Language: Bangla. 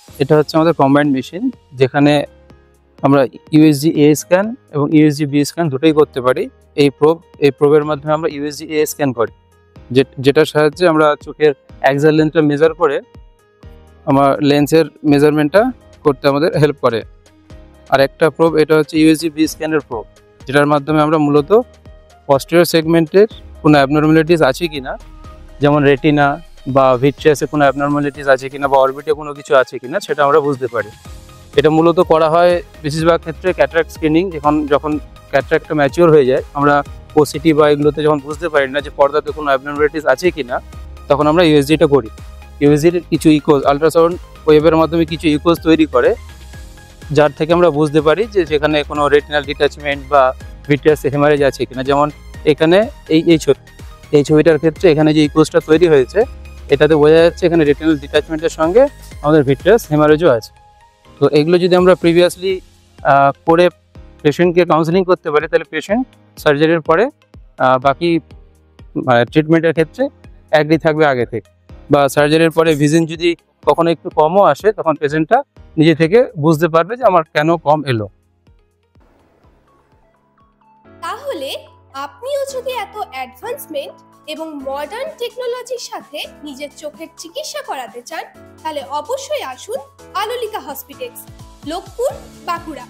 এটা হচ্ছে আমাদের কম্বাইন্ড মেশিন, যেখানে আমরা ইউএসজি এ স্ক্যান এবং ইউএসজি বি স্ক্যান দুটোই করতে পারি। এই প্রোবের মাধ্যমে আমরা ইউএসজি এ স্ক্যান করি, যেটার সাহায্যে আমরা চোখের অ্যাক্সাল লেন্থটা মেজার করে আমার লেন্সের মেজারমেন্টটা করতে আমাদের হেল্প করে। আর একটা প্রোব, এটা হচ্ছে ইউএসজি বি স্ক্যানের প্রোব, যেটার মাধ্যমে আমরা মূলত পস্টেরিয়র সেগমেন্টের কোনো অ্যাবনর্মালিটিস আছে কিনা, যেমন রেটিনা বা ভিট্রিয়াসে কোনো অ্যাবনর্মালিটিস আছে কিনা বা অরবিটে কোনো কিছু আছে কিনা, সেটা আমরা বুঝতে পারি। এটা মূলত করা হয় বেশিরভাগ ক্ষেত্রে ক্যাটারাক্ট স্ক্রিনিং। যখন ক্যাটারাক্টটা ম্যাচিওর হয়ে যায়, আমরা ওসিটি বা এগুলোতে যখন বুঝতে পারি না যে পর্দাতে কোনো অ্যাবনর্মালিটিস আছে কিনা, তখন আমরা ইউএসজিটা করি। ইউএসজির কিছু ইকোজ, আলট্রাসাউন্ড ওয়েভের মাধ্যমে কিছু ইকোজ তৈরি করে, যার থেকে আমরা বুঝতে পারি যে সেখানে কোনো রেটিনাল ডিটাচমেন্ট বা ভিট্রিয়াস হেমারেজ আছে কিনা। যেমন এখানে এই ছবিটার ক্ষেত্রে এখানে যে ইকোজটা তৈরি হয়েছে, এটাতে বোঝা যাচ্ছে এখানে রেটিনাল ডিটাচমেন্টের সঙ্গে আমাদের ভিট্রিয়াস হেমারেজও আছে। তো এগুলো যদি আমরা প্রিভিয়াসলি করে পেশেন্টকে কাউন্সেলিং করতে পারি, তাহলে পেশেন্ট সার্জারির পরে বাকি ট্রিটমেন্টের ক্ষেত্রে অ্যাগ্রি থাকবে আগে থেকে। বা সার্জারির পরে ভিশন যদি কখনো একটু কমও আসে, তখন পেশেন্টটা নিজে থেকে বুঝতে পারবে যে আমার কেন কম এলো। তাহলে আপনিও যদি এত অ্যাডভান্সমেন্ট এবং মডার্ন টেকনোলজির সাথে নিজের চোখের চিকিৎসা করাতে চান, তাহলে অবশ্যই আসুন আলোলিকা হসপিটালস, লোকপুর, বাঁকুড়া।